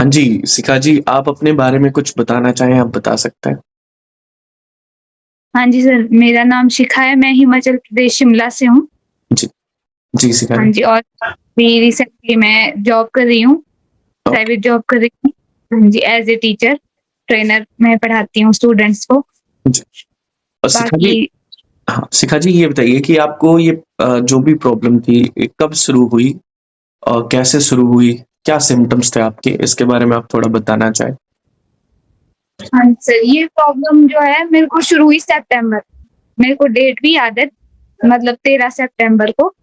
हाँ जी, शिखा जी, आप अपने बारे में कुछ बताना चाहें, आप बता सकते हैं। हाँ जी सर, मेरा नाम शिखा है, मैं हिमाचल प्रदेश शिमला से हूँ। जी, जी शिखा हाँ जी। जी, और अभी रिसेंटली मैं जॉब कर रही हूँ, ओके, प्राइवेट जॉब कर रही हूँ। हाँ जी, एज़ ए टीचर, ट्रेनर मैं पढ़ाती हूँ स्टूडेंट्स को। जी। और शिखा बाकी जी हाँ, शिखा जी ये बताइए कि आपको ये जो भी प्रॉब्लम थी, ये कब शुरू हुई और कैसे शुरू हुई? क्या सिम्पटम्स थे आपके? इसके बारे में आप थोड़ा बताना चाहें? हाँ सर, ये प्रॉब्लम जो है मेरे को शुरू हुई सितंबर, मेरे को डेट भी याद है, मतलब 13 सितंबर को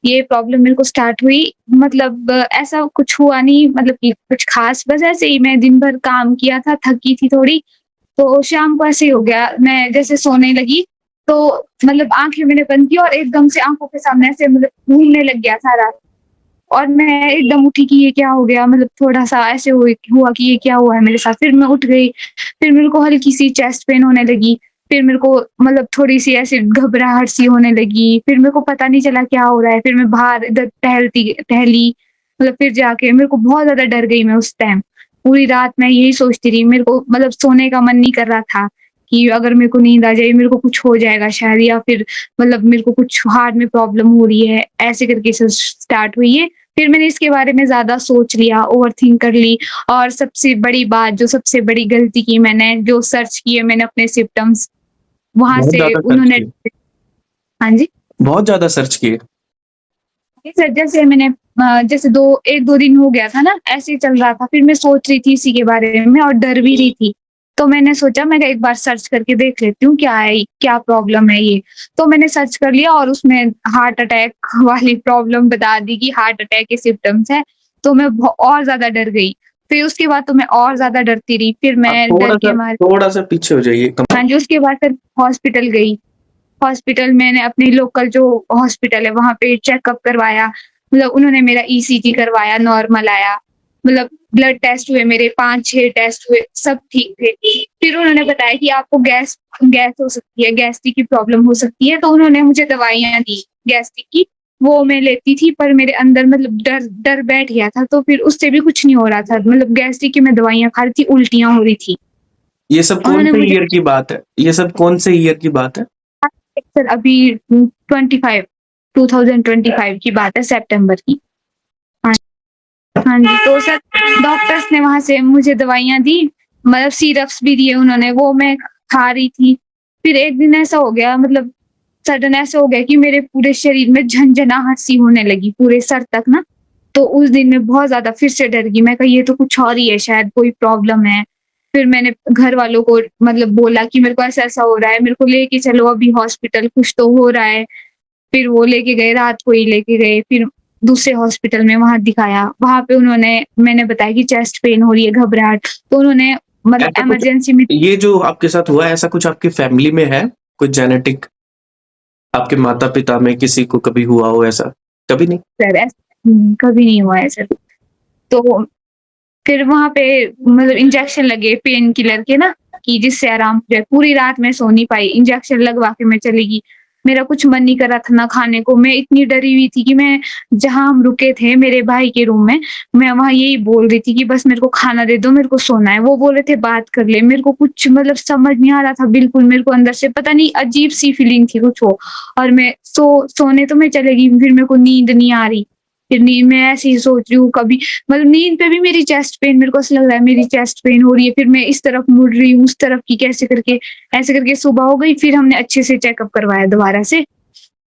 ये प्रॉब्लम मेरे को स्टार्ट हुई। मतलब ऐसा कुछ हुआ नहीं, मतलब कि कुछ ख़ास, बस ऐसे ही मैं दिन भर काम किया था, थकी थी थोड़ी, तो शाम को ऐसे ही हो गया, मैं जैसे सोने लगी, तो मतलब आँखें मैंने बंद की और एकदम से आँखों के सामने ऐसे मतलब घूमने लग गया सारा। और मैं एकदम उठी कि ये क्या हो गया? मतलब थोड़ा-सा ऐसे हुआ कि ये क्या हुआ है मेरे साथ? फिर मैं उठ गई, फिर मेरे को हल्की-सी चेस्ट पेन होने लगी, फिर मेरे को मतलब थोड़ी-सी ऐसे घबराहट सी होने लगी, फिर मेरे को पता नहीं चला क्या हो रहा है, फिर मैं बाहर इधर टहली, मतलब फिर जाके मेरे को बहुत ज़्यादा डर गई मैं उस टाइम। पूरी रात मैं यही सोचती रही, मेरे को मतलब सोने का मन नहीं कर रहा था कि अगर मेरे को नींद आ जाए, मेरे को कुछ हो जाएगा शायद, या फिर मतलब मेरे को कुछ हार्ट में प्रॉब्लम हो रही है, ऐसे करके स्टार्ट हुई है। फिर मैंने इसके बारे में ज़्यादा सोच लिया, ओवरथिंक कर ली, और सबसे बड़ी बात, जो सबसे बड़ी गलती की मैंने, जो सर्च किए मैंने अपने सिम्पटम्स, वहाँ बहुत से ज़्यादा सर्च उन्होंने। किए, हाँ जी। बहुत ज़्यादा सर्च किए। नहीं सर, जैसे मैंने जैसे 2 1-2 दिन हो गया था ना, ऐसे ही चल रहा था, फिर मैं सोच रही थी इसी के बारे में और डर भी रही थी। तो मैंने सोचा मैं एक बार सर्च करके देख लेती हूँ क्या है, क्या प्रॉब्लम है ये। तो मैंने सर्च कर लिया और उसमें हार्ट अटैक वाली प्रॉब्लम बता दी कि हार्ट अटैक के सिम्पटम्स हैं, तो मैं और ज़्यादा डर गई। फिर उसके बाद तो मैं और ज़्यादा डरती रही, फिर आप मैं डर के थोड़ा-सा मारे। थोड़ा-सा पीछे हो जाइए कम। हाँ जी, उसके बाद फिर हॉस्पिटल गई। हॉस्पिटल मैंने अपनी लोकल जो हॉस्पिटल है वहाँ पे चेकअप करवाया। मतलब उन्होंने मेरा ईसीजी करवाया, नॉर्मल आया। मतलब ब्लड टेस्ट हुए मेरे 5-6 टेस्ट हुए, सब ठीक थे। फिर उन्होंने बताया कि आपको गैस गैस हो सकती है, गैस्ट्रिक की प्रॉब्लम हो सकती है, तो उन्होंने मुझे दवाइयाँ दी गैस्ट्रिक की। वो मैं लेती थी, पर मेरे अंदर मतलब डर डर बैठ गया था, तो फिर उससे भी कुछ नहीं हो रहा था। मतलब गैस्ट्रिक की मैं दवाइयाँ खा रही थी, उल्टियाँ हो रही थी। ये सब कौन उन्होंने से मुझे ईयर की बात है? ये सब कौन से ईयर की बात है? सर अभी 25 2025 की बात है, सितंबर की। हाँ, हाँ जी, तो सर डॉक्टर्स ने वहाँ से मुझे दवाइयाँ दी, मतलब सिरप्स भी दिए उन्होंने, वो मैं खा रही थी। फिर एक दिन ऐसा हो गया, मतलब सडन ऐसा हो गया कि मेरे पूरे शरीर में झनझनाहट सी होने लगी, पूरे सर तक ना। तो उस दिन मैं बहुत ज़्यादा फिर से डर गई, मैं कहा ये तो कुछ और ही है, शायद कोई प्रॉब्लम है। फिर मैंने घर वालों को मतलब बोला कि मेरे को ऐसा-ऐसा हो रहा है, मेरे को लेके चलो अभी हॉस्पिटल, कुछ तो हो रहा है। फिर वो लेके गए, रात को ही लेके गए, फिर दूसरे हॉस्पिटल में वहाँ दिखाया। वहाँ पे मैंने बताया कि चेस्ट पेन हो रही है, घबराहट, तो उन्होंने मतलब ऐसा कुछ इमरजेंसी में। ये जो आपके साथ हुआ है, ऐसा कुछ आपकी फैमिली में है? कुछ जेनेटिक आपके माता-पिता में किसी को कभी हुआ हो ऐसा? कभी नहीं? सर कभी नहीं हुआ है सर। तो फिर वहाँ पे मतलब इंजेक्शन लगे पेन किलर के ना, कि जिससे आराम हो जाए। पूरी रात मैं सो नहीं पाई, इंजेक्शन लगवा के मैं चली गई। मेरा कुछ मन नहीं कर रहा था ना खाने को, मैं इतनी डरी हुई थी कि मैं जहाँ हम रुके थे मेरे भाई के रूम में, मैं वहाँ यही बोल रही थी कि बस मेरे को खाना दे दो, मेरे को सोना है। वो बोल रहे थे बात कर ले, मेरे को कुछ मतलब समझ नहीं आ रहा था बिल्कुल, मेरे को अंदर से पता नहीं अजीब-सी फीलिंग थी कुछ वो। और मैं सोने तो मैं चली गई, फिर मेरे को नींद नहीं आ रही। फिर नींद में ऐसे ही सोच रही हूँ, कभी मतलब नींद पे भी मेरी चेस्ट पेन, मेरे को ऐसा लग रहा है मेरी चेस्ट पेन हो रही है, फिर मैं इस तरफ मुड़ रही हूँ, उस तरफ की कैसे करके, ऐसे करके सुबह हो गई, फिर हमने अच्छे से चेकअप करवाया दोबारा से,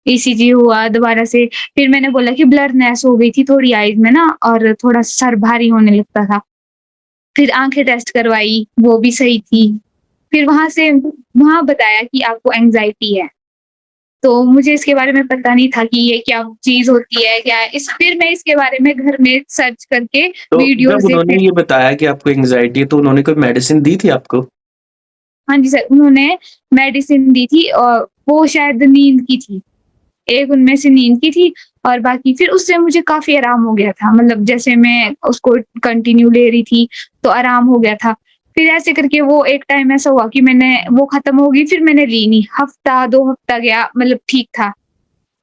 ईसीजी हुआ दोबारा से, फिर मैंने बोला कि ब्लरनेस हो गई थी थोड़ी आइज़ में ना, और थोड़ा सर भारी होने लगता था। फिर आँखें टेस्ट करवाई, वो भी सही थी। फिर वहाँ बताया कि आपको एंग्ज़ायटी है। तो मुझे इसके बारे में पता नहीं था कि ये क्या चीज़ होती है, क्या है? फिर मैं इसके बारे में घर में सर्च करके तो जब वीडियोज़ देखने। उन्होंने ये बताया कि आपको एंग्ज़ायटी है, तो उन्होंने कोई मेडिसिन दी थी आपको? हाँ जी सर, उन्होंने मेडिसिन दी थी और वो शायद नींद की थी। एक उनमें से नींद की थी और बाकी फिर उससे मुझे काफ़ी आराम हो गया था। मतलब जैसे मैं उसको कंटिन्यू ले रही थी, तो आराम हो गया था। फिर ऐसे करके वो एक टाइम ऐसा हुआ कि मैंने वो खत्म हो गई, फिर मैंने ली नहीं। हफ्ता, 2 हफ्ता गया, मतलब ठीक था।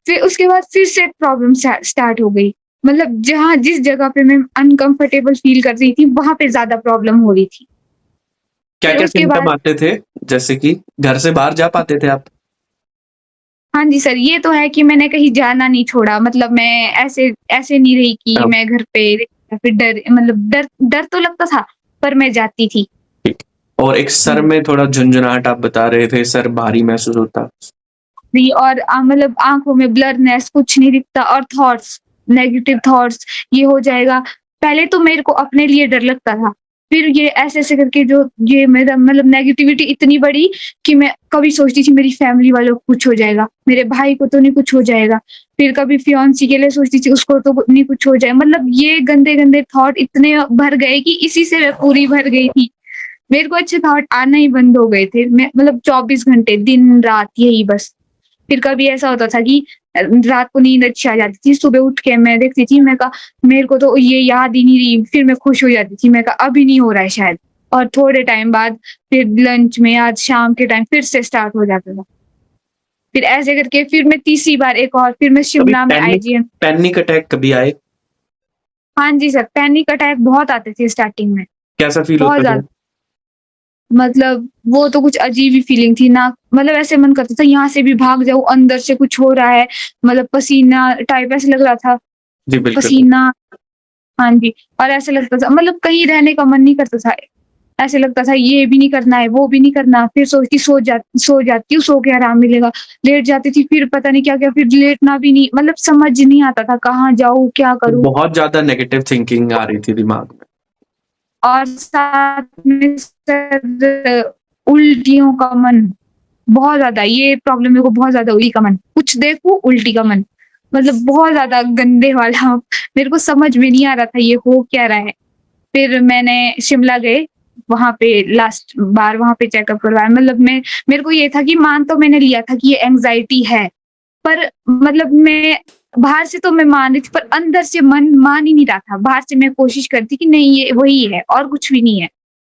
फिर उसके बाद फिर से प्रॉब्लम स्टार्ट हो गई। मतलब जहाँ जिस जगह पे मैं अनकंफर्टेबल फ़ील कर रही थी, वहाँ पे ज़्यादा प्रॉब्लम हो रही थी। फिर क्या-क्या उसके सिम्पटम बाद आते थे? जैसे कि घर से बाहर जा पाते थे आप? हाँ जी सर, ये तो है कि मैंने कहीं जाना नहीं छोड़ा, मतलब मैं ऐसे ऐसे नहीं रही कि अब मैं घर पे या फिर डर मतलब डर डर तो लगता था, पर मैं जाती थी। ठीक। और एक सर हुँ। में थोड़ा झुनझुनाहट आप बता रहे थे, सर भारी महसूस होता। जी और मतलब आँखों में ब्लरनेस, कुछ नहीं दिखता और थॉट्स, नेगेटिव थॉट्स, ये हो जाएगा। पहले तो मेरे को अपने लिए डर लगता था, फिर ये ऐसे-ऐसे करके जो ये मेरा मतलब नेगेटिविटी इतनी बढ़ी कि मैं कभी सोचती थी मेरी फैमिली वालों को कुछ हो जाएगा, मेरे भाई को तो नहीं कुछ हो जाएगा, फिर कभी फियांसी के लिए सोचती थी उसको तो नहीं कुछ हो जाए, मतलब ये गंदे-गंदे थॉट इतने भर गए कि इसी से मैं पूरी भर गई थी। मेरे को अच्छे थॉट आना ही बंद हो गए थे। मैं मतलब 24 घंटे दिन-रात यही बस। फिर कभी ऐसा होता था कि रात को नींद अच्छी आ जाती थी, सुबह उठ के मैं देखती थी, मैं कहा मेरे को तो ये याद ही नहीं रही, फिर मैं खुश हो जाती थी, मैं कहा अभी नहीं हो रहा है शायद। और थोड़े टाइम बाद फिर लंच में आज शाम के टाइम फिर से स्टार्ट हो जाता था। फिर ऐसे करके फिर मैं तीसरी बार एक और फिर मैं कभी शिमला में आईजीएम। पैनिक अटैक कभी आए? हाँ जी सर, पैनिक अटैक बहुत आते थे स्टार्टिंग में, कैसा फ़ील बहुत होता था? ज़्यादा। मतलब वो तो कुछ अजीब ही फीलिंग थी ना, मतलब ऐसे मन करता था यहाँ से भी भाग जाऊँ, अंदर से कुछ हो रहा है, मतलब पसीना टाइप ऐसे लग रहा था, जी, बिल्कुल। पसीना। हाँ जी, और ऐसे लगता था मतलब कहीं रहने का मन नहीं करता था। ऐसे लगता था ये भी नहीं करना है, वो भी नहीं करना, फिर सोचती सो जाती हूँ, सो के आराम मिलेगा। लेट जाती थी फिर पता नहीं क्या-क्या, फिर लेटना भी नहीं, मतलब समझ नहीं आता था कहाँ जाऊँ, क्या तो करूँ? बहुत ज़्यादा नेगेटिव थिंकिंग आ रही थी दिमाग में। और साथ में सर उल्टियों का मन, बहुत ज़्यादा ये प्रॉब्लम मेरे को बहुत ज़्यादा उल्टी का मन, कुछ देखूँ उल्टी का मन, मतलब बहुत ज़्यादा गंदे वाला मेरे को समझ में नहीं आ रहा था ये हो क्या रहा है। फिर मैंने शिमला गए, वहाँ पे लास्ट बार वहाँ पे चेकअप करवाया, मतलब मेरे को ये था कि मान तो मैंने लिया था कि ये एंग्ज़ायटी है, पर मतलब मैं बाहर से तो मैं मान रही थी पर अंदर से मन मान ही नहीं रहा था। बाहर से मैं कोशिश करती कि नहीं ये वही है और कुछ भी नहीं है।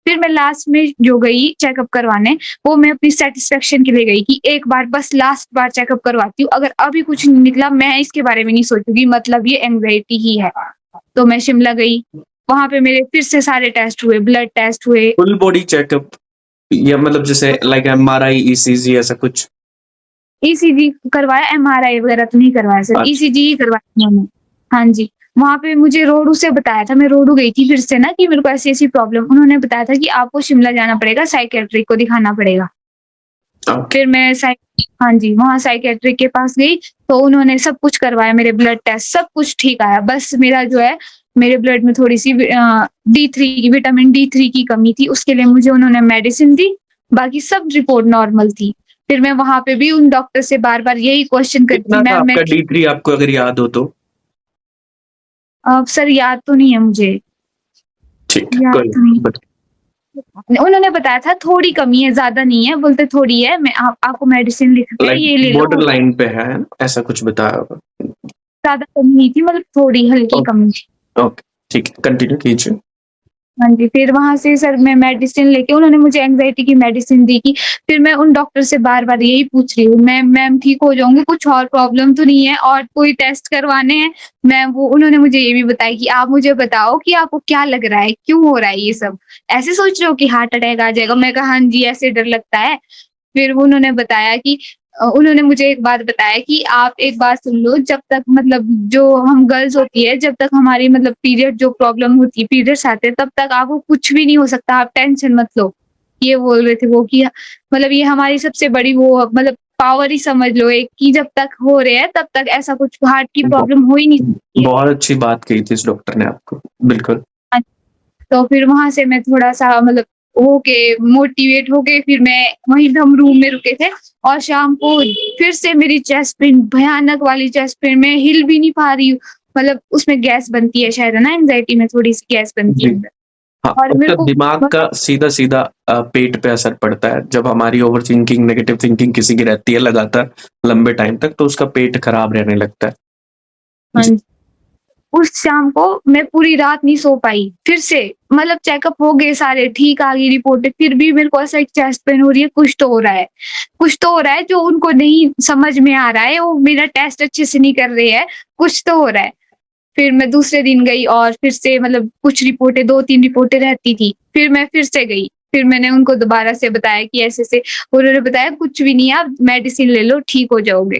फिर मैं लास्ट में जो गई चेकअप करवाने, वो मैं अपनी सैटिस्फैक्शन के लिए गई कि एक बार बस लास्ट बार चेकअप करवाती हूँ, अगर अभी कुछ नहीं निकला मैं इसके बारे में नहीं सोचूँगी, मतलब ये एंग्ज़ायटी ही है। तो मैं शिमला गई, वहाँ पे मेरे फिर से सारे टेस्ट हुए, ब्लड टेस्ट हुए। फुल बॉडी चेकअप या मतलब जैसे लाइक एमआरआई, ईसीजी ऐसा कुछ? ईसीजी करवाया, एमआरआई वगैरह तो नहीं करवाया सर, अच्छा, ईसीजी ही करवाई मैंने। हाँ जी, वहाँ पे मुझे रोडू से बताया था, मैं रोडू गई थी फिर से ना कि मेरे को ऐसी-ऐसी प्रॉब्लम, उन्होंने बताया था कि आपको शिमला जाना पड़ेगा, साइकियाट्रिक को दिखाना पड़ेगा। ओके। फिर मैं हाँ जी, वहाँ साइकियाट्रिक के पास गई, तो उन्होंने सब कुछ करवाया, मेरे ब्लड टेस्ट सब कुछ ठीक आया। बस मेरा जो है, मेरे ब्लड में थोड़ी-सी डी3 की विटामिन डी3 की कमी थी, उसके लिए मुझे उन्होंने मेडिसिन दी, बाकी सब रिपोर्ट नॉर्मल थी। फिर मैं वहाँ पे भी उन डॉक्टर से बार-बार यही क्वेश्चन करती थी, कितना था मैम मैं आपका ठीक। डी3 आपको अगर याद हो तो? सर याद तो नहीं है मुझे, ठीक है, याद कोई तो नहीं। नहीं बत उन्होंने बताया था थोड़ी कमी है, ज़्यादा नहीं है, बोलते थोड़ी है, मैं आप आपको मेडिसिन लिखते हैं, लाइक ये ले बॉर्डर लो। लाइन पे है, ऐसा कुछ बताया होगा। ज़्यादा कमी नहीं थी, मतलब थोड़ी हल्की ओके, कमी थी। ओके, ठीक है, कंटिन्यू कीजिए। हाँ जी, फिर वहाँ से सर मैं मेडिसिन लेके उन्होंने मुझे एंग्ज़ायटी की मेडिसिन दी कि फिर मैं उन डॉक्टर से बार-बार यही पूछ रही हूँ, मैम ठीक हो जाऊँगी, कुछ और प्रॉब्लम तो नहीं है और कोई टेस्ट करवाने हैं? मैम वो उन्होंने मुझे ये भी बताया कि आप मुझे बताओ कि आपको क्या लग रहा है? क्यों हो रहा है ये सब? ऐसे सोच रहे हो कि हार्ट अटैक आ जाएगा? मैं कहा, "हाँ जी, ऐसे डर लगता है।" फिर वो उन्होंने बताया कि उन्होंने मुझे एक बात बताया कि आप एक बात सुन लो, जब तक मतलब जो हम गर्ल्स होती है, जब तक हमारी मतलब पीरियड जो प्रॉब्लम होती है, पीरियड्स आते हैं, तब तक आपको कुछ भी नहीं हो सकता, आप टेंशन मत लो। ये बोल रहे थे वो कि मतलब ये हमारी सबसे बड़ी वो मतलब पावर ही समझ लो एक कि जब तक हो रहे हैं, तब तक ऐसा कुछ हार्ट की ब प्रॉब्लम हो ही नहीं सकती है। बहुत अच्छी बात कही थी इस डॉक्टर ने आपको, बिल्कुल। हाँ, तो फिर वहाँ से मैं थोड़ा-सा मतलब होके मोटिवेट होके फिर मैं वहीं पे हम रूम में रुके थे और शाम को फिर से मेरी चेस्ट पेन भयानक वाली चेस्ट पेन, मैं हिल भी नहीं पा रही हूँ। मतलब उसमें गैस बनती है शायद है ना एंग्ज़ायटी में थोड़ी-सी गैस बनती जी, है अंदर हाँ, और मेरे उसका को दिमाग का सीधा-सीधा पेट पे असर पड़ता है। जब हमारी ओवरथिंकिंग, नेगेटिव थिंकिंग किसी की रहती है लगातार लंबे टाइम तक, तो उसका पेट खराब रहने लगता है। हाँ जी, जी, उस शाम को मैं पूरी रात नहीं सो पाई। फिर से मतलब चेकअप हो गए सारे, ठीक आ गई रिपोर्टें, फिर भी मेरे को ऐसा एक चेस्ट पेन हो रही है, कुछ तो हो रहा है। कुछ तो हो रहा है जो उनको नहीं समझ में आ रहा है, वो मेरा टेस्ट अच्छे से नहीं कर रहे हैं, कुछ तो हो रहा है। फिर मैं दूसरे दिन गई और फिर से मतलब कुछ रिपोर्टें 2-3 रिपोर्टें रहती थी। फिर मैं फिर से गई। फिर मैंने उनको दोबारा से बताया कि ऐसे-ऐसे, उन्होंने बताया कुछ भी नहीं है, आप मेडिसिन ले लो, ठीक हो जाओगे।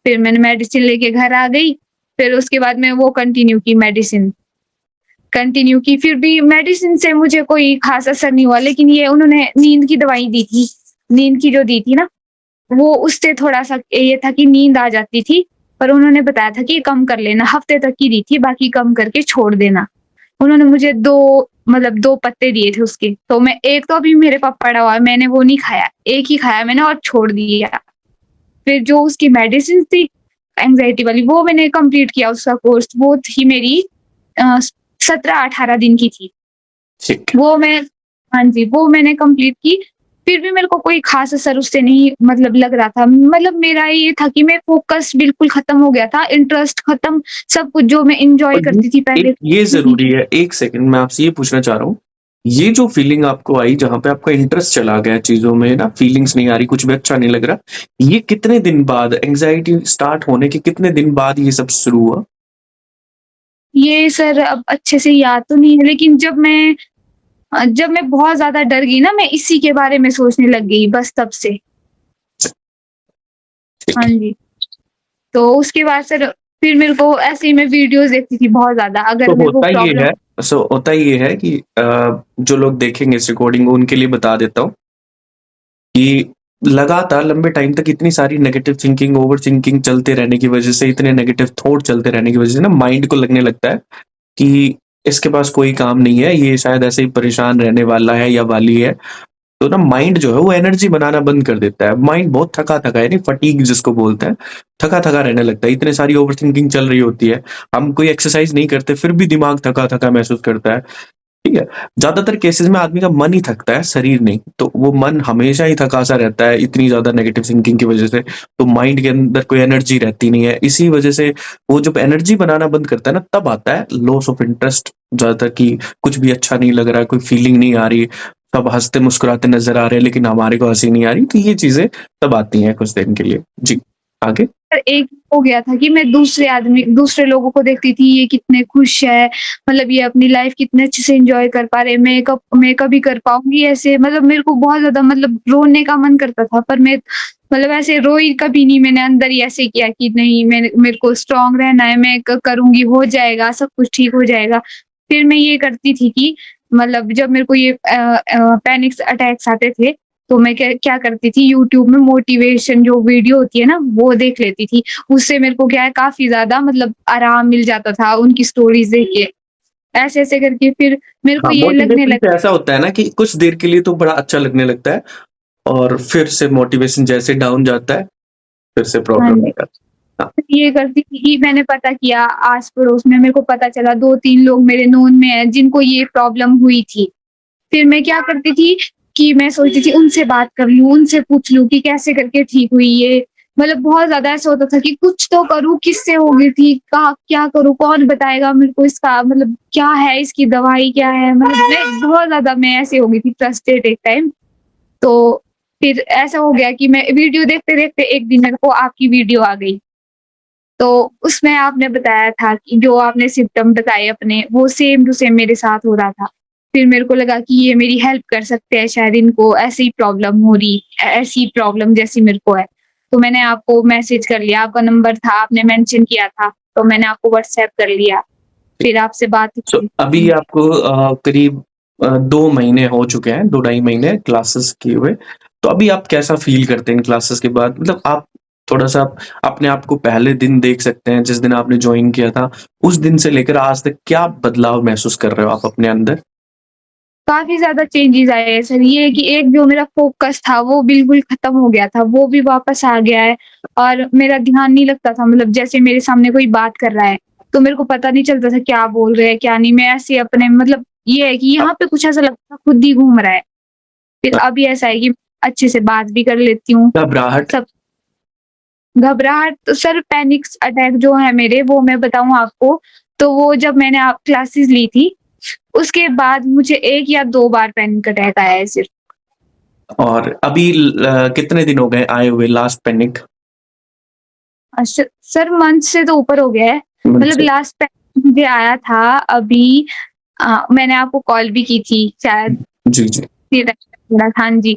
फिर मैंने मेडिसिन लेके घर आ गई। फिर उसके बाद मैं वो कंटिन्यू की, फिर भी मेडिसिन से मुझे कोई ख़ास असर नहीं हुआ, लेकिन ये उन्होंने नींद की दवाई दी थी। नींद की जो दी थी ना, वो उससे थोड़ा-सा ये था कि नींद आ जाती थी, पर उन्होंने बताया था कि कम कर लेना, हफ़्ते तक की दी थी, बाकी कम करके छोड़ देना। उन्होंने मुझे 2 मतलब 2 पत्ते दिए थे उसके, तो मैं एक तो अभी मेरे पास पड़ा हुआ है, मैंने वो नहीं खाया, एक ही खाया मैंने और छोड़ दिया। फिर जो उसकी मेडिसिन थी एंग्ज़ायटी वाली, वो मैंने कंप्लीट किया उसका कोर्स, वो थी मेरी 17-18 दिन की थी। ठीक है। वो मैं हाँ जी, वो मैंने कंप्लीट की। फिर भी मेरे को कोई ख़ास असर उससे नहीं मतलब लग रहा था। मतलब मेरा ये था कि मैं फ़ोकस बिल्कुल ख़त्म हो गया था, इंटरेस्ट ख़त्म, सब कुछ जो मैं एन्जॉय और करती थी पहले ये नहीं। ज़रूरी है, 1 सेकंड मैं आपसे ये पूछना चाह रहा हूँ, ये जो फीलिंग आपको आई जहाँ पे आपका इंटरेस्ट चला गया चीज़ों में ना, फीलिंग्स नहीं आ रही, कुछ भी अच्छा नहीं लग रहा, ये कितने दिन बाद एंग्ज़ायटी स्टार्ट होने के कितने दिन बाद ये सब शुरू हुआ? ये सर अब अच्छे से याद तो नहीं है, लेकिन जब मैं बहुत ज़्यादा डर गई ना, मैं इसी के बारे में सोचने लग गई बस तब से। ठीक हाँ है। जी, तो उसके बाद सर फिर मेरे को ऐसे ही मैं वीडियोज़ देखती थी बहुत ज़्यादा, तो अगर मेरे को प्रॉब्लम होता ये है कि जो लोग देखेंगे इस रिकॉर्डिंग को उनके लिए बता देता हूँ कि लगातार लंबे टाइम तक इतनी सारी नेगेटिव थिंकिंग, ओवरथिंकिंग चलते रहने की वज़ह से, इतने नेगेटिव थॉट चलते रहने की वज़ह से ना माइंड को लगने लगता है कि इसके पास कोई काम नहीं है, ये शायद ऐसे ही परेशान रहने वाला है या वाली है। तो ना माइंड जो है वो एनर्जी बनाना बंद कर देता है। माइंड बहुत थका-थका यानी फटीग जिसको बोलते हैं, थका-थका रहने लगता है। इतनी सारी ओवरथिंकिंग चल रही होती है। हम कोई एक्सरसाइज़ नहीं करते फिर भी दिमाग थका-थका महसूस करता है। ठीक है? ज़्यादातर केसेज़ में आदमी का मन ही थकता है, शरीर नहीं। तो वो मन हमेशा ही थका-सा रहता है इतनी ज़्यादा नेगेटिव थिंकिंग की वज़ह से। तो माइंड के अंदर कोई एनर्जी रहती नहीं है। इसी वज़ह से वो जब एनर्जी बनाना बंद करता है ना तब आता है लॉस ऑफ इंटरेस्ट ज़्यादातर कि कुछ भी अच्छा नहीं लग रहा है, कोई फीलिंग नहीं आ रही, सब हँसते-मुस्कुराते नज़र आ रहे हैं लेकिन हमारे को हँसी नहीं आ रही। तो ये चीज़ें तब आती हैं कुछ दिन के लिए। जी, आगे? एक हो गया था कि मैं दूसरे लोगों को देखती थी, ये कितने खुश है, मतलब ये अपनी लाइफ़ कितने अच्छे से एन्जॉय कर पा रहे हैं, मैं कभी कर पाऊँगी ऐसे? मतलब मेरे को बहुत ज़्यादा मतलब रोने का मन करता था, पर मैं मतलब ऐसे रोई कभी नहीं, मैंने अंदर ही ऐसे किया कि नहीं, मेरे को स्ट्रॉन्ग रहना है, मैं करूँगी, हो जाएगा, सब कुछ ठीक हो जाएगा। फिर मैं ये करती थी कि मतलब जब मेरे को ये पैनिक अटैक्स आते थे, तो मैं क्या क्या करती थी, यूट्यूब में मोटिवेशन जो वीडियो होती है ना, वो देख लेती थी। उससे मेरे को क्या है, काफ़ी ज़्यादा मतलब आराम मिल जाता था उनकी स्टोरीज़ देख के। ऐसे-ऐसे करके फिर मेरे को हाँ, ये लगने मोटिवेशन लग से ऐसा होता है ना कि कुछ देर के लिए तो बड़ा अच्छा लगने लगता है और फिर से मोटिवेशन जैसे डाउन जाता है, फिर से हाँ प्रॉब्लम आ जी। जाती है। हाँ, ये करती थी कि मैंने पता किया आस-पड़ोस में, मेरे को पता चला 2-3 लोग मेरे नोन में हैं जिनको ये प्रॉब्लम हुई थी। फिर मैं क्या करती थी कि मैं सोचती थी उनसे बात कर लूँ, उनसे पूछ लूँ कि कैसे करके ठीक हुई ये। मतलब बहुत ज़्यादा ऐसा होता था कि कुछ तो करूँ, किससे हो गई थी, कहाँ क्या करूँ, कौन बताएगा मेरे को इसका मतलब क्या है, इसकी दवाई क्या है? मतलब मैं ऐसे हो गई थी फ्रस्ट्रेट एक टाइम। तो फिर ऐसा हो गया कि मैं वीडियो देखते-देखते एक दिन मेरे को आपकी वीडियो आ गई। तो उसमें आपने बताया था कि जो आपने सिम्पटम बताए अपने, वो सेम टू सेम मेरे साथ हो रहा था। फिर मेरे को लगा कि ये मेरी हेल्प कर सकते हैं, शायद इनको ऐसी प्रॉब्लम हो रही ऐसी प्रॉब्लम जैसी मेरे को है। तो मैंने आपको मैसेज कर लिया, आपका नंबर था, आपने मेंशन किया था, तो मैंने आपको व्हाट्सएप कर लिया। फिर आपसे बात सो की। अभी आपको करीब 2 महीने हो चुके हैं, 2 ढाई महीने क्लासेस किए हुए। तो अभी आप कैसा फ़ील करते हैं इन क्लासेस के बाद? मतलब आप थोड़ा-सा अपने आप को पहले दिन देख सकते हैं, जिस दिन आपने जॉइन किया था, उस दिन से लेकर आज तक क्या बदलाव महसूस कर रहे हो आप अपने अंदर? काफ़ी ज़्यादा चेंजेज़ आए हैं सर। ये है कि एक जो मेरा फ़ोकस था वो बिल्कुल ख़त्म हो गया था, वो भी वापस आ गया है और मेरा ध्यान नहीं लगता था, मतलब जैसे मेरे सामने कोई बात कर रहा है, तो मेरे को पता नहीं चलता था क्या बोल रहे हैं, क्या नहीं। मैं ऐसे अपने मतलब ये है कि अ, यहाँ पे कुछ ऐसा लगता था खुद ही घूम रहा है। फिर अभी ऐसा है कि अच्छे से बात भी कर लेती हूँ, घबराहट सब घबराहट तो सर पैनिक्स अटैक जो है मेरे, वो मैं बताऊँ आपको, तो वो जब मैंने आप क्लासेस ली थी, उसके बाद मुझे 1 या 2 बार पैनिक अटैक आया है सिर्फ़। और अभी कितने दिन हो गए आए हुए लास्ट पैनिक? स सर मंथ से तो ऊपर हो गया है। मन मतलब से? मुझे आया था अभी मैंने आपको कॉल भी की थी शायद जी, जी। हाँ जी।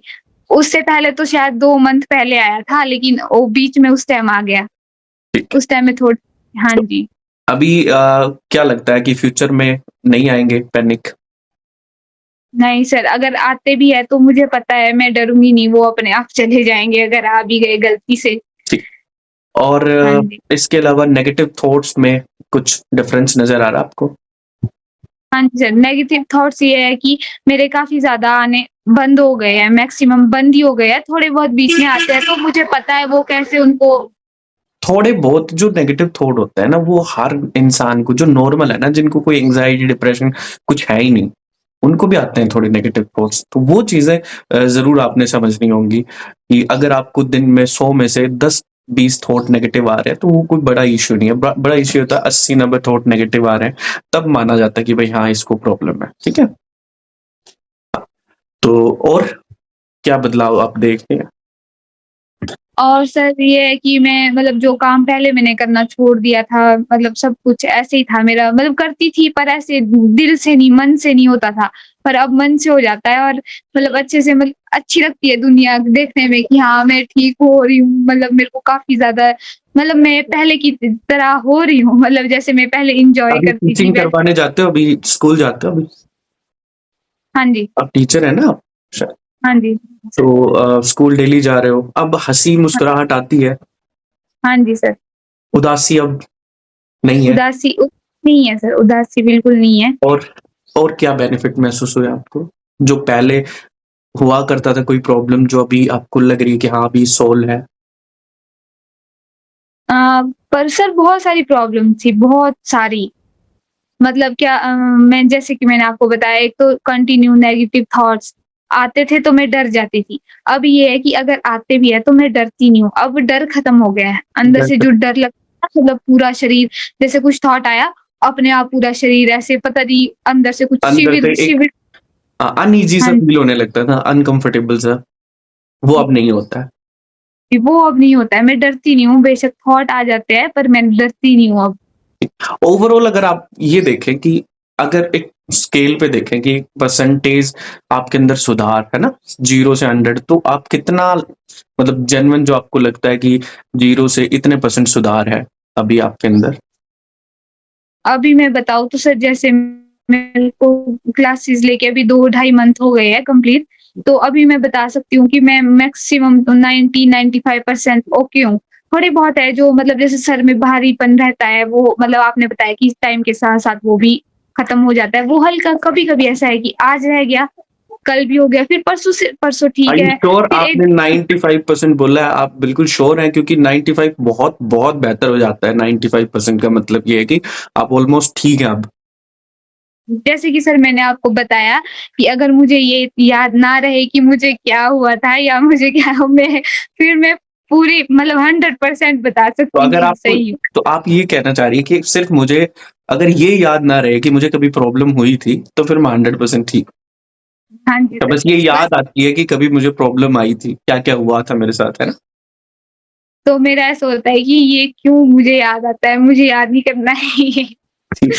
उससे पहले तो शायद 2 मंथ पहले आया था लेकिन वो बीच में उस टाइम आ गया। ठीक है। उस टाइम में थोड़ी हाँ तो जी। अभी क्या लगता है कि फ्यूचर में नहीं आएँगे पैनिक? नहीं सर, अगर आते भी हैं तो मुझे पता है मैं डरूँगी नहीं, वो अपने आप चले जाएँगे अगर आ भी गए गलती से। ठीक। और हाँ जी। इसके अलावा नेगेटिव थॉट्स में कुछ डिफरेंस नज़र आ रहा है आपको? हाँ जी सर, नेगेटिव थॉट्स ये है कि मेरे काफ़ी ज़्यादा आने बंद हो गए हैं, मैक्सिमम बंद ही हो गए हैं, थोड़े बहुत बीच में आते हैं तो मुझे पता है वो कैसे उनको थोड़े बहुत जो नेगेटिव थॉट होता है ना, वो हर इंसान को जो नॉर्मल है ना, जिनको कोई एंग्ज़ायटी, डिप्रेशन कुछ है ही नहीं, उनको भी आते हैं थोड़े नेगेटिव थॉट्स। तो वो चीज़ें ज़रूर आपने समझनी होंगी कि अगर आपको दिन में 100 में से 10-20 थॉट नेगेटिव आ रहे हैं, तो वो कोई बड़ा इश्यू नहीं है। बड़ा इश्यू होता है 80-90 थॉट नेगेटिव आ रहे हैं, तब माना जाता है कि भई हाँ, इसको प्रॉब्लम है। ठीक है? तो और क्या बदलाव आप देखते हैं? और सर ये है कि मैं मतलब जो काम पहले मैंने करना छोड़ दिया था, मतलब सब कुछ ऐसे ही था मेरा मतलब करती थी पर ऐसे दिल से नहीं, मन से नहीं होता था। पर अब मन से हो जाता है और मतलब अच्छे से मतलब अच्छी लगती है दुनिया देखने में कि हाँ, मैं ठीक हो रही हूँ। मतलब मेरे को काफ़ी ज़्यादा मतलब मैं पहले की तरह हो रही हूँ, मतलब जैसे मैं पहले एन्जॉय अभी करती थी टीचिंग वैसे करवाने जाते हो, अभी स्कूल जाते हो अभी? हाँ जी, आप टीचर हैं ना आप? शायद। हाँ जी। तो स्कूल डेली जा रहे हो। अब हँसी हाँ, मुस्कुराहट आती है, हाँ जी सर। उदासी अब नहीं है। उदासी नहीं है सर, उदासी बिल्कुल नहीं है। और और क्या बेनिफिट महसूस हुए आपको? जो पहले हुआ करता था कोई प्रॉब्लम जो अभी आपको लग रही है कि हाँ, अभी सॉल्व है? अ, पर सर बहुत सारी प्रॉब्लम थी, बहुत सारी। मतलब क्या मैं जैसे कि मैंने आपको बताया एक तो कंटिन्यू नेगेटिव थॉट्स आते थे तो मैं डर जाती थी। अब ये है कि अगर आते भी हैं तो मैं डरती नहीं हूँ, अब डर खत्म हो गया है। अंदर से जो डर लगता है मतलब पूरा शरीर जैसे कुछ थॉट आया, अपने आप पूरा शरीर ऐसे पता नहीं अंदर से कुछ अंदर शिविर से एक शिविर अनईज़ी सा हाँ फ़ील होने लगता था, अनकम्फर्टेबल सा, वो जी, अब नहीं होता है। वो अब नहीं होता है, मैं डरती नहीं हूँ, बेशक थॉट आ जाते हैं पर मैं डरती नहीं हूँ अब। ओवरऑल अगर आप ये देखें कि अगर एक स्केल पे देखें कि परसेंटेज आपके अंदर सुधार है ना 0 से 100 तो आप कितना मतलब जेन्युइन जो आपको लगता है कि 0 से इतने परसेंट सुधार है अभी आपके अंदर? अभी मैं बताऊँ तो सर जैसे मेरे को क्लासेस लेके अभी 2 ढाई मंथ हो गए हैं कंप्लीट। तो अभी मैं बता सकती हूँ कि मैं मैक्सिमम तो 90-95% ओके हूँ। थोड़े बहुत है जो मतलब जैसे सर में भारीपन रहता है वो मतलब आपने बताया कि टाइम के साथ-साथ वो भी खत्म हो जाता है। वो हल्का कभी-कभी ऐसा है कि आज रह गया, कल भी हो गया, फिर परसों ठीक आर यू है, श्योर फिर आपने 1 95% बोला है, आप बिल्कुल श्योर हैं? क्योंकि 95 बहुत बहुत बेहतर हो जाता है, 95% का मतलब ये है कि आप ऑलमोस्ट ठीक हैं अब। जैसे कि सर मैंने आपको बताया कि अगर मुझे ये याद ना रहे कि मुझे क्या हुआ था या मुझे क्या मैं फिर मैं पूरी मतलब 100% बता तो सकती हूँ अगर कि आपको सही हूँ। तो आप ये कहना चाह रही हैं कि सिर्फ़ मुझे अगर ये याद ना रहे कि मुझे कभी प्रॉब्लम हुई थी, तो फिर मैं 100% ठीक। हाँ जी तो सर, बस ये बस याद आती है कि कभी मुझे प्रॉब्लम आई थी, क्या-क्या हुआ था मेरे साथ, है ना? तो मेरा ऐसा होता है कि ये क्यों मुझे याद आता है, मुझे याद नहीं करना है ये। ठीक,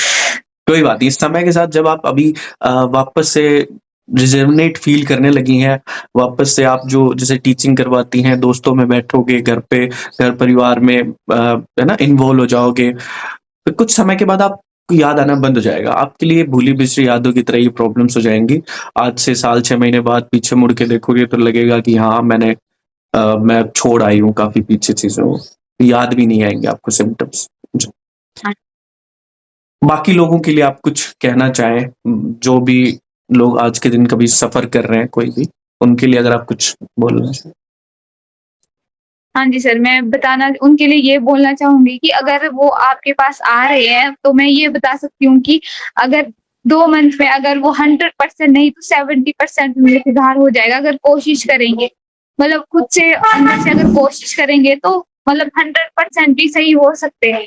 कोई बात नहीं। समय के साथ जब आप अभी वापस से रिजुविनेट फ़ील करने लगी हैं, वापस से आप जो जैसे टीचिंग करवाती हैं, दोस्तों में बैठोगे, घर परिवार में है ना, इन्वॉल्व हो जाओगे, तो कुछ समय के बाद आपको याद आना बंद हो जाएगा। आपके लिए भूली-बिसरी यादों की तरह ये प्रॉब्लम्स हो जाएँगी। आज से साल 6 महीने बाद पीछे मुड़ के देखोगे तो लगेगा कि हाँ, मैं छोड़ आई हूँ काफ़ी पीछे चीज़ों को। याद भी नहीं आएँगे आपको सिम्पटम्स। जी। हाँ, बाकी लोगों के लिए आप कुछ कहना चाहें जो भी लोग आज के दिन कभी सफ़र कर रहे हैं कोई भी, उनके लिए अगर आप कुछ बोलना चाहें? हाँ जी सर, मैं बताना उनके लिए ये बोलना चाहूँगी कि अगर वो आपके पास आ रहे हैं, तो मैं ये बता सकती हूँ कि अगर 2 मंथ में अगर वो 100% नहीं तो 70% में सुधार हो जाएगा अगर कोशिश करेंगे। मतलब खुद से अंदर से अगर कोशिश करेंगे तो मतलब 100% भी सही हो सकते हैं।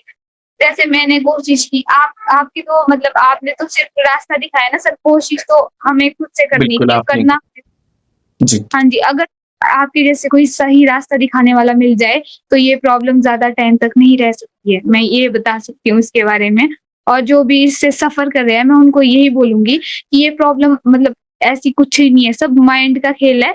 जैसे मैंने कोशिश की, आपकी तो मतलब आपने तो सिर्फ़ रास्ता दिखाया ना सर, कोशिश तो हमें खुद से बिल्कुल आपने करना जी, हाँ जी, अगर आपके जैसे कोई सही रास्ता दिखाने वाला मिल जाए, तो ये प्रॉब्लम ज़्यादा टाइम तक नहीं रह सकती है। मैं ये बता सकती हूँ इसके बारे में। और जो भी इससे सफ़र कर रहे हैं, मैं उनको यही बोलूँगी कि ये प्रॉब्लम मतलब ऐसी कुछ ही नहीं है, सब माइंड का खेल है।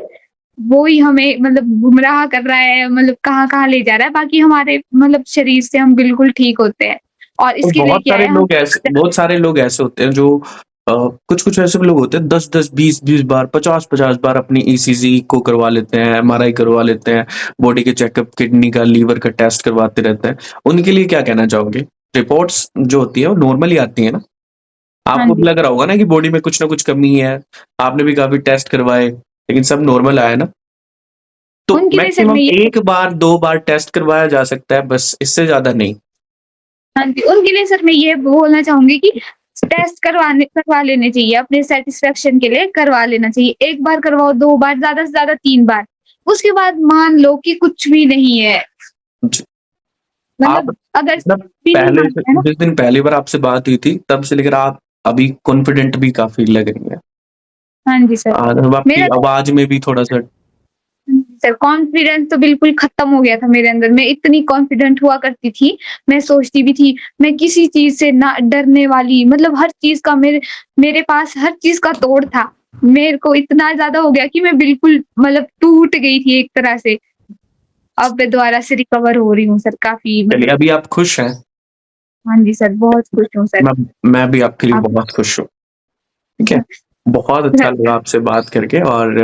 वो ही हमें मतलब गुमराह कर रहा है, मतलब कहाँ-कहाँ ले जा रहा है, बाकी हमारे मतलब शरीर से हम बिल्कुल ठीक होते हैं। और और इसके लिए क्या है हम बहुत सारे लोग ऐसे होते हैं जो कुछ-कुछ ऐसे भी लोग होते हैं 10-10, 20-20 बार, 50-50 बार अपनी ईसीजी को करवा लेते हैं, एमआरआई करवा लेते हैं, बॉडी के चेकअप, किडनी का, लीवर का टेस्ट करवाते रहते हैं। उनके लिए क्या कहना चाहोगे? रिपोर्ट्स जो होती है वो नॉर्मल ही आती है ना? हाँ आपको भी जी, लग रहा होगा ना कि बॉडी में कुछ ना कुछ कमी है, आपने भी काफ़ी टेस्ट करवाए, लेकिन सब नॉर्मल आया ना? तो उनके लिए सर मैक्सिमम मैं ये 1 बार, 2 बार टेस्ट करवाया जा सकता है बस, इससे ज़्यादा नहीं। हाँ जी, उनके लिए सर मैं ये बोलना चाहूँगी कि टेस्ट करवा लेने चाहिए, अपने सैटिस्फैक्शन के लिए करवा लेना चाहिए। 1 बार करवाओ, 2 बार, ज़्यादा से ज़्यादा 3 बार। उसके बाद मान लो कि कुछ भी नहीं है, जी, आप मतलब अगर मतलब भी नहीं पहले से मानते हैं ना। जिस दिन पहली बार आपसे बात हुई थी, तब से लेकर आप अभी कॉन्फिडेंट भी काफ़ी लग रही हैं। हाँ जी सर, मतलब आपकी मेरा तो आवाज़ में भी थोड़ा-सा सर कॉन्फिडेंस तो बिल्कुल खत्म हो गया था मेरे अंदर। मैं इतनी कॉन्फिडेंट हुआ करती थी, मैं सोचती भी थी, मैं किसी चीज़ से ना डरने वाली मतलब हर चीज़ का मेरे मेरे पास हर चीज़ का तोड़ था। मेरे को इतना ज़्यादा हो गया कि मैं बिल्कुल मतलब टूट गई थी एक तरह से। अब मैं दोबारा से रिकवर हो रही हूँ सर काफ़ी चलिए मतलब अभी आप खुश हैं? हाँ जी सर, बहुत खुश हूँ सर। मैं मैं भी आपके लिए आप बहुत खुश हूँ, ठीक है? बहुत अच्छा लगा आपसे बात करके और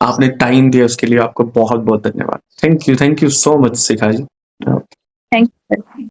आपने टाइम दिया उसके लिए आपको बहुत-बहुत धन्यवाद। Thank you so much Shikha ji. Thank you sir.